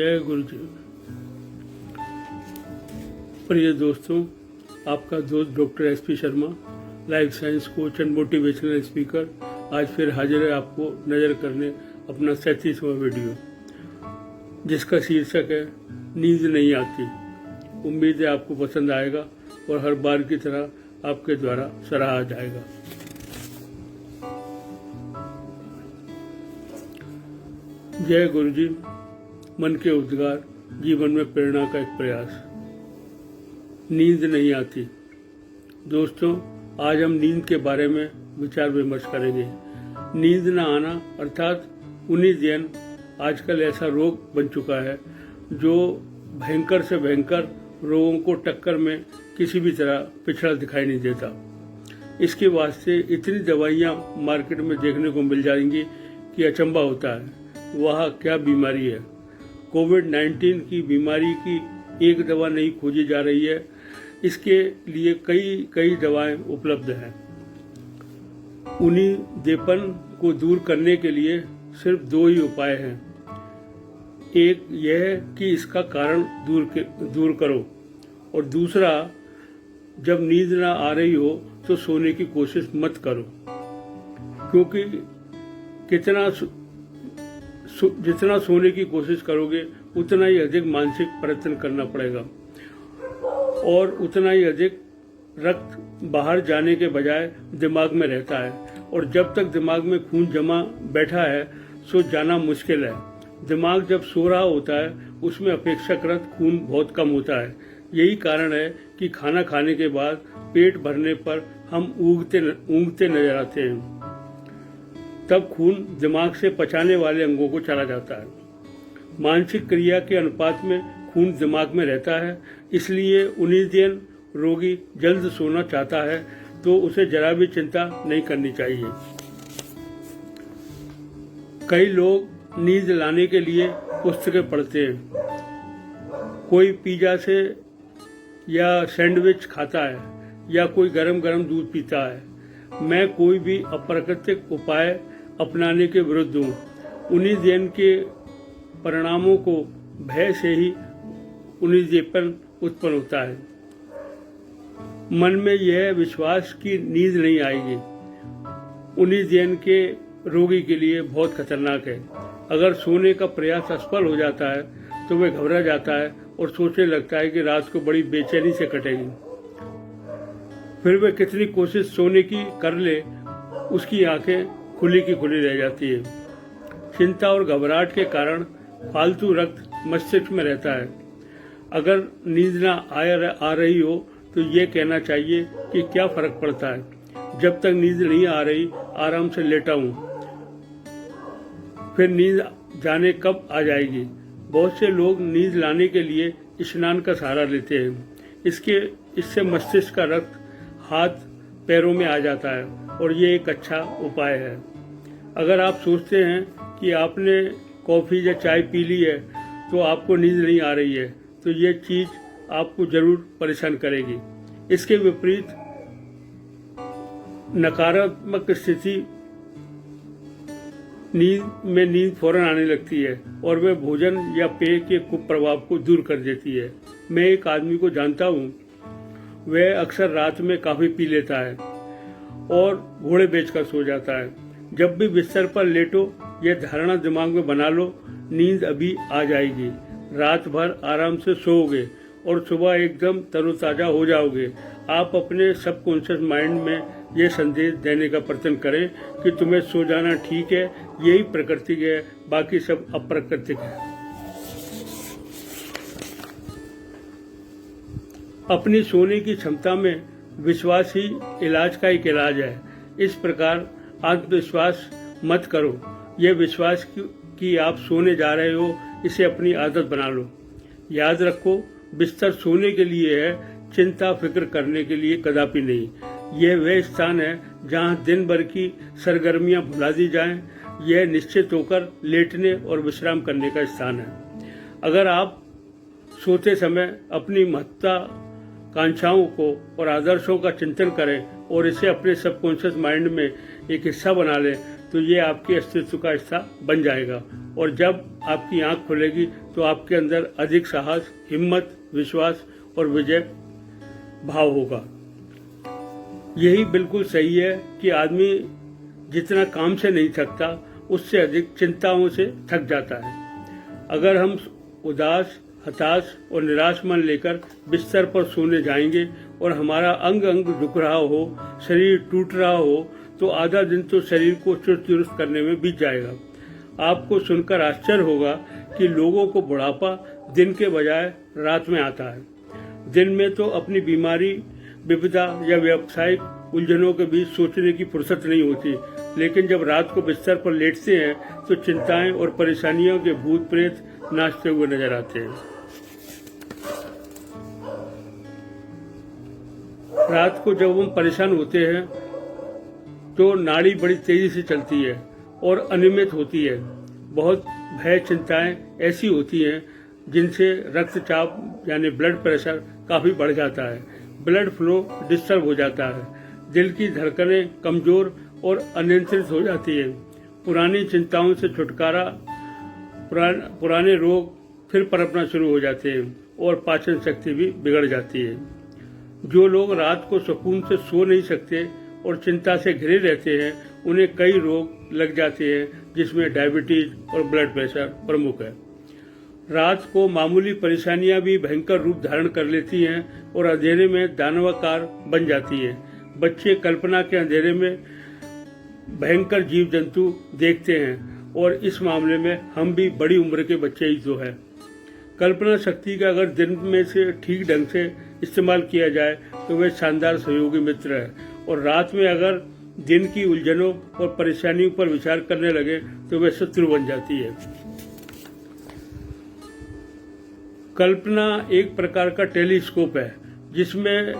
जय गुरु जी। प्रिय दोस्तों, आपका दोस्त doctor SP Sharma, life science coach and motivational speaker, आज फिर हाजिर है आपको नज़र करने अपना 37वां वीडियो, जिसका शीर्षक है नींद नहीं आती। उम्मीद है आपको पसंद आएगा और हर बार की तरह आपके द्वारा सराहा जाएगा। जय गुरु जी। मन के उद्गार, जीवन में प्रेरणा का एक प्रयास। नींद नहीं आती। दोस्तों, आज हम नींद के बारे में विचार विमर्श करेंगे। नींद न आना अर्थात उनिदियन आजकल ऐसा रोग बन चुका है जो भयंकर से भयंकर रोगों को टक्कर में किसी भी तरह पिछड़ा दिखाई नहीं देता। इसके वास्ते इतनी दवाइयाँ मार्केट में देखने को मिल जाएंगी कि अचंभा होता है वह क्या बीमारी है। कोविड-19 की बीमारी की एक दवा नहीं खोजी जा रही है, इसके लिए कई दवाएं उपलब्ध हैं। उनीदेपन को दूर करने के लिए सिर्फ दो ही उपाय हैं। एक यह है कि इसका कारण दूर करो, और दूसरा, जब नींद ना आ रही हो तो सोने की कोशिश मत करो, क्योंकि जितना सोने की कोशिश करोगे उतना ही अधिक मानसिक प्रयत्न करना पड़ेगा और उतना ही अधिक रक्त बाहर जाने के बजाय दिमाग में रहता है, और जब तक दिमाग में खून जमा बैठा है सो जाना मुश्किल है। दिमाग जब सो रहा होता है उसमें अपेक्षाकृत खून बहुत कम होता है। यही कारण है कि खाना खाने के बाद पेट भरने पर हम ऊँघते नजर आते हैं। तब खून दिमाग से पचाने वाले अंगों को चला जाता है। मानसिक क्रिया के अनुपात में खून दिमाग में रहता है, इसलिए उनिदियन रोगी जल्द सोना चाहता है तो उसे जरा भी चिंता नहीं करनी चाहिए। कई लोग नींद लाने के लिए पुस्तकें पढ़ते हैं। कोई पिज्जा से या सैंडविच खाता है या कोई गरम दूध पीता है। मैं कोई भी अप्राकृतिक उपाय अपनाने के विरुद्ध हूँ। उनिदियन के परिणामों को भय से ही उनिदेपन उत्पन्न होता है। मन में यह विश्वास कि नींद नहीं आएगी उनिदियन के रोगी के लिए बहुत खतरनाक है। अगर सोने का प्रयास असफल हो जाता है तो वह घबरा जाता है और सोचने लगता है कि रात को बड़ी बेचैनी से कटेगी। फिर वह कितनी कोशिश सोने की कर ले, उसकी आंखें खुली की खुली रह जाती है। चिंता और घबराहट के कारण फालतू रक्त मस्तिष्क में रहता है। अगर नींद ना आ रही हो तो ये कहना चाहिए कि क्या फर्क पड़ता है, जब तक नींद नहीं आ रही आराम से लेटा हूँ, फिर नींद जाने कब आ जाएगी। बहुत से लोग नींद लाने के लिए स्नान का सहारा लेते हैं। इससे मस्तिष्क का रक्त हाथ पैरों में आ जाता है और ये एक अच्छा उपाय है। अगर आप सोचते हैं कि आपने कॉफ़ी या चाय पी ली है तो आपको नींद नहीं आ रही है, तो ये चीज़ आपको जरूर परेशान करेगी। इसके विपरीत नकारात्मक स्थिति नींद फौरन आने लगती है और वह भोजन या पेय के कुप्रभाव को दूर कर देती है। मैं एक आदमी को जानता हूँ, वह अक्सर रात में काफ़ी पी लेता है और घोड़े बेचकर सो जाता है। जब भी बिस्तर पर लेटो यह धारणा दिमाग में बना लो, नींद अभी आ जाएगी। रात भर आराम से सोओगे और सुबह एकदम तरोताजा हो जाओगे। आप अपने सबकॉन्शियस माइंड में यह संदेश देने का प्रयत्न करें कि तुम्हें सो जाना ठीक है, यही प्रकृति है, बाकी सब अप्राकृतिक है। अपनी सोने की क्षमता में विश्वास ही इलाज का एक इलाज है। इस प्रकार आत्मविश्वास मत करो। यह विश्वास कि आप सोने जा रहे हो, इसे अपनी आदत बना लो। याद रखो, बिस्तर सोने के लिए है, चिंता फिक्र करने के लिए कदापि नहीं। यह वह स्थान है जहां दिन भर की सरगर्मियां भुला दी जाएं। यह निश्चित होकर लेटने और विश्राम करने का स्थान है। अगर आप सोते समय अपनी महत्वाकांक्षाओं को और आदर्शों का चिंतन करें और इसे अपने सबकॉन्शियस माइंड में एक हिस्सा बना लें तो ये आपके अस्तित्व का हिस्सा बन जाएगा और जब आपकी आंख खुलेगी तो आपके अंदर अधिक साहस, हिम्मत, विश्वास और विजय भाव होगा। यही बिल्कुल सही है कि आदमी जितना काम से नहीं थकता, उससे अधिक चिंताओं से थक जाता है। अगर हम उदास, हताश और निराश मन लेकर बिस्तर पर सोने जाएंगे और हमारा अंग अंग दुख रहा हो, शरीर टूट रहा हो, तो आधा दिन तो शरीर को चुस्त दुरुस्त करने में बीत जाएगा। आपको सुनकर आश्चर्य होगा कि लोगों को बुढ़ापा दिन के बजाय रात में आता है। दिन में तो अपनी बीमारी, विपदा या व्यावसायिक उलझनों के बीच सोचने की फुर्सत नहीं होती, लेकिन जब रात को बिस्तर पर लेटते हैं तो चिंताएं और परेशानियों के भूत प्रेत नाचते हुए नजर आते हैं। रात को जब हम परेशान होते हैं तो नाड़ी बड़ी तेजी से चलती है और अनियमित होती है। बहुत भय चिंताएं ऐसी होती हैं जिनसे रक्तचाप यानी ब्लड प्रेशर काफी बढ़ जाता है, ब्लड फ्लो डिस्टर्ब हो जाता है, दिल की धड़कनें कमजोर और अनियंत्रित हो जाती है। पुरानी चिंताओं से छुटकारा, पुराने रोग फिर पनपना शुरू हो जाते हैं और पाचन शक्ति भी बिगड़ जाती है। जो लोग रात को सुकून से सो नहीं सकते और चिंता से घिरे रहते हैं, उन्हें कई रोग लग जाते हैं, जिसमें डायबिटीज और ब्लड प्रेशर प्रमुख है। रात को मामूली परेशानियां भी भयंकर रूप धारण कर लेती हैं और अंधेरे में दानवाकार बन जाती हैं। बच्चे कल्पना के अंधेरे में भयंकर जीव जंतु देखते हैं और इस मामले में हम भी बड़ी उम्र के बच्चे ही तो हैं। कल्पना शक्ति का अगर दिन में से ठीक ढंग से इस्तेमाल किया जाए तो वह शानदार सहयोगी मित्र है, और रात में अगर दिन की उलझनों और परेशानियों पर विचार करने लगे तो वह शत्रु बन जाती है। कल्पना एक प्रकार का टेलीस्कोप है जिसमें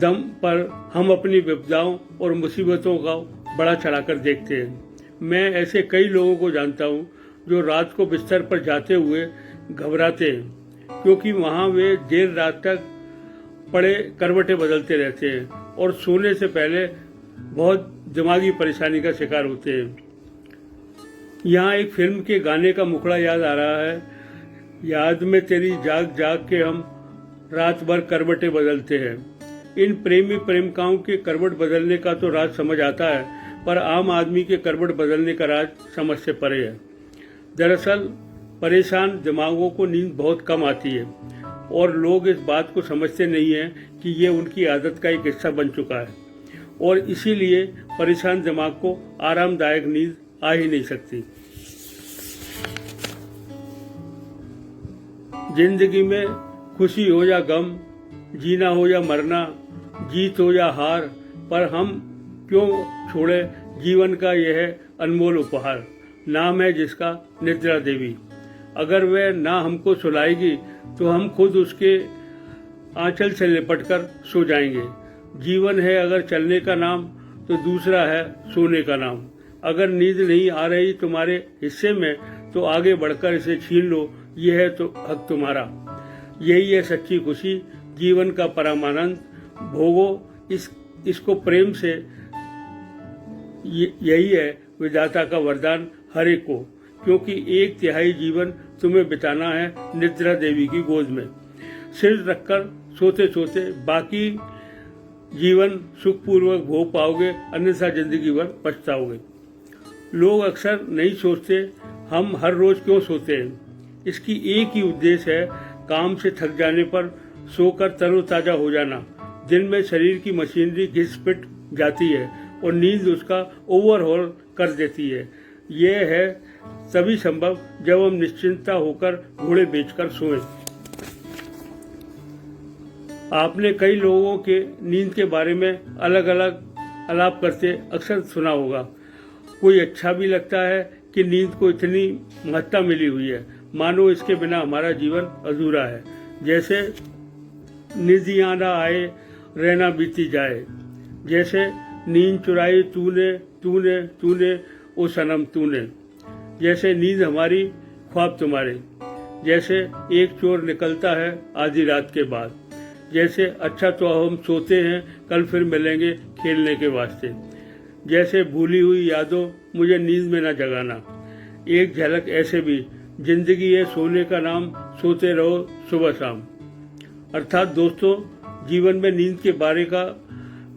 दम पर हम अपनी विपदाओं और मुसीबतों का बड़ा चढ़ाकर देखते हैं। मैं ऐसे कई लोगों को जानता हूं जो रात को बिस्तर पर जाते हुए घबराते हैं, क्योंकि वहां वे देर रात तक पड़े करवटें बदलते रहते हैं और सोने से पहले बहुत दिमागी परेशानी का शिकार होते हैं। यहाँ एक फिल्म के गाने का मुखड़ा याद आ रहा है, याद में तेरी जाग जाग के हम रात भर करवटें बदलते हैं। इन प्रेमी प्रेमिकाओं के करवट बदलने का तो राज समझ आता है, पर आम आदमी के करवट बदलने का राज समझ से परे है। दरअसल परेशान दिमागों को नींद बहुत कम आती है और लोग इस बात को समझते नहीं हैं कि ये उनकी आदत का एक हिस्सा बन चुका है, और इसीलिए परेशान दिमाग को आरामदायक नींद आ ही नहीं सकती। जिंदगी में खुशी हो या गम, जीना हो या मरना, जीत हो या हार, पर हम क्यों छोड़े जीवन का यह अनमोल उपहार। नाम है जिसका निद्रा देवी। अगर वह ना हमको सुलाएगी तो हम खुद उसके आंचल से लिपटकर सो जाएंगे। जीवन है अगर चलने का नाम तो दूसरा है सोने का नाम। अगर नींद नहीं आ रही तुम्हारे हिस्से में तो आगे बढ़कर इसे छीन लो, यह है तो हक तुम्हारा। यही है सच्ची खुशी, जीवन का परमानंद। भोगो इसको प्रेम से, यही है विधाता का वरदान हर एक को, क्योंकि 1/3 जीवन तुम्हें बिताना है निद्रा देवी की गोद में। सिर रखकर सोते सोते बाकी जीवन सुखपूर्वक भोग पाओगे, अन्यथा जिंदगी भर पछताओगे। लोग अक्सर नहीं सोचते हम हर रोज क्यों सोते हैं। इसकी एक ही उद्देश्य है, काम से थक जाने पर सोकर तरोताजा हो जाना। दिन में शरीर की मशीनरी घिस पिट जाती है और नींद उसका ओवरहॉल कर देती है। यह है तभी संभव जब हम निश्चिंता होकर घोड़े बेचकर सोएं। आपने कई लोगों के नींद के बारे में अलग अलग आलाप करते अक्सर सुना होगा। कोई अच्छा भी लगता है कि नींद को इतनी महत्ता मिली हुई है, मानो इसके बिना हमारा जीवन अधूरा है। जैसे निधियां ना आए रहना बीती जाए, जैसे नींद चुराई तूने तूने तूने ओ सनम तूने, जैसे नींद हमारी ख्वाब तुम्हारे, जैसे एक चोर निकलता है आधी रात के बाद, जैसे अच्छा तो हम सोते हैं कल फिर मिलेंगे खेलने के वास्ते। जैसे भूली हुई यादों मुझे नींद में न जगाना। एक झलक ऐसे भी, जिंदगी है सोने का नाम, सोते रहो सुबह शाम। अर्थात दोस्तों, जीवन में नींद के बारे का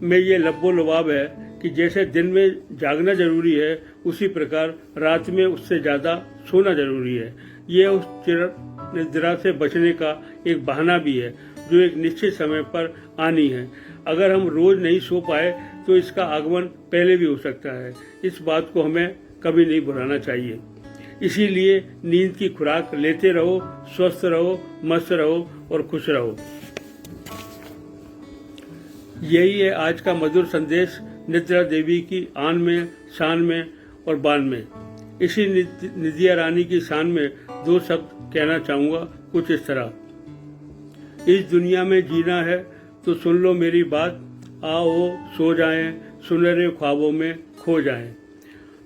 में ये लब्बो लुबाब है कि जैसे दिन में जागना जरूरी है, उसी प्रकार रात में उससे ज़्यादा सोना जरूरी है। ये उस चिर निद्रा से बचने का एक बहाना भी है जो एक निश्चित समय पर आनी है। अगर हम रोज नहीं सो पाए तो इसका आगमन पहले भी हो सकता है। इस बात को हमें कभी नहीं भुलाना चाहिए। इसीलिए नींद की खुराक लेते रहो, स्वस्थ रहो, मस्त रहो और खुश रहो। यही है आज का मधुर संदेश निद्रा देवी की आन में, शान में और बान में। इसी निधिया रानी की शान में दो शब्द कहना चाहूँगा कुछ इस तरह। इस दुनिया में जीना है तो सुन लो मेरी बात, आओ सो जाएं, सुनहरे ख्वाबों में खो जाएं।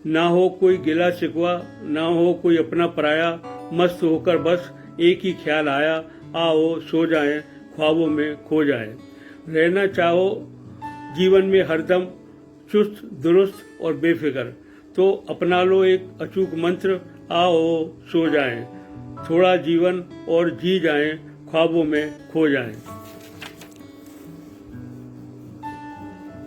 ना हो कोई गिला शिकवा, ना हो कोई अपना पराया, मस्त होकर बस एक ही ख्याल आया, आओ सो जाएं, ख्वाबों में खो जाएं। रहना चाहो जीवन में हरदम चुस्त दुरुस्त और बेफिक्र, तो अपना लो एक अचूक मंत्र, आओ सो जाएं, थोड़ा जीवन और जी जाएं, ख्वाबों में खो जाएं।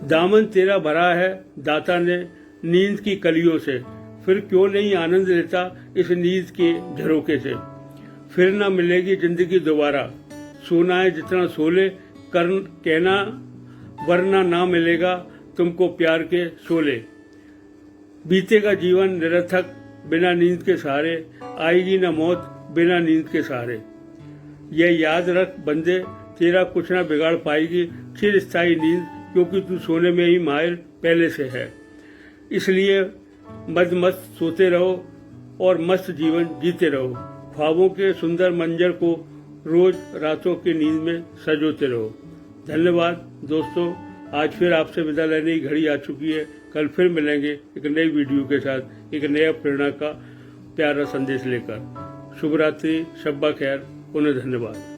दामन तेरा भरा है दाता ने नींद की कलियों से, फिर क्यों नहीं आनंद लेता इस नींद के झरोके से। फिर ना मिलेगी जिंदगी दोबारा, सोना है जितना सोले, कर्म कहना वरना ना मिलेगा तुमको प्यार के शोले। बीतेगा जीवन निरर्थक बिना नींद के सहारे, आएगी ना मौत बिना नींद के सहारे। यह याद रख बंदे, तेरा कुछ ना बिगाड़ पाएगी चिर स्थायी नींद, क्योंकि तू सोने में ही माहिर पहले से है। इसलिए मद मस्त सोते रहो और मस्त जीवन जीते रहो। ख्वाबों के सुंदर मंजर को रोज रातों की नींद में सजोते रहो। धन्यवाद दोस्तों, आज फिर आपसे विदा लेने की घड़ी आ चुकी है। कल फिर मिलेंगे एक नई वीडियो के साथ, एक नया प्रेरणा का प्यारा संदेश लेकर। शुभ रात्रि, शब्बा खैर, पुनः धन्यवाद।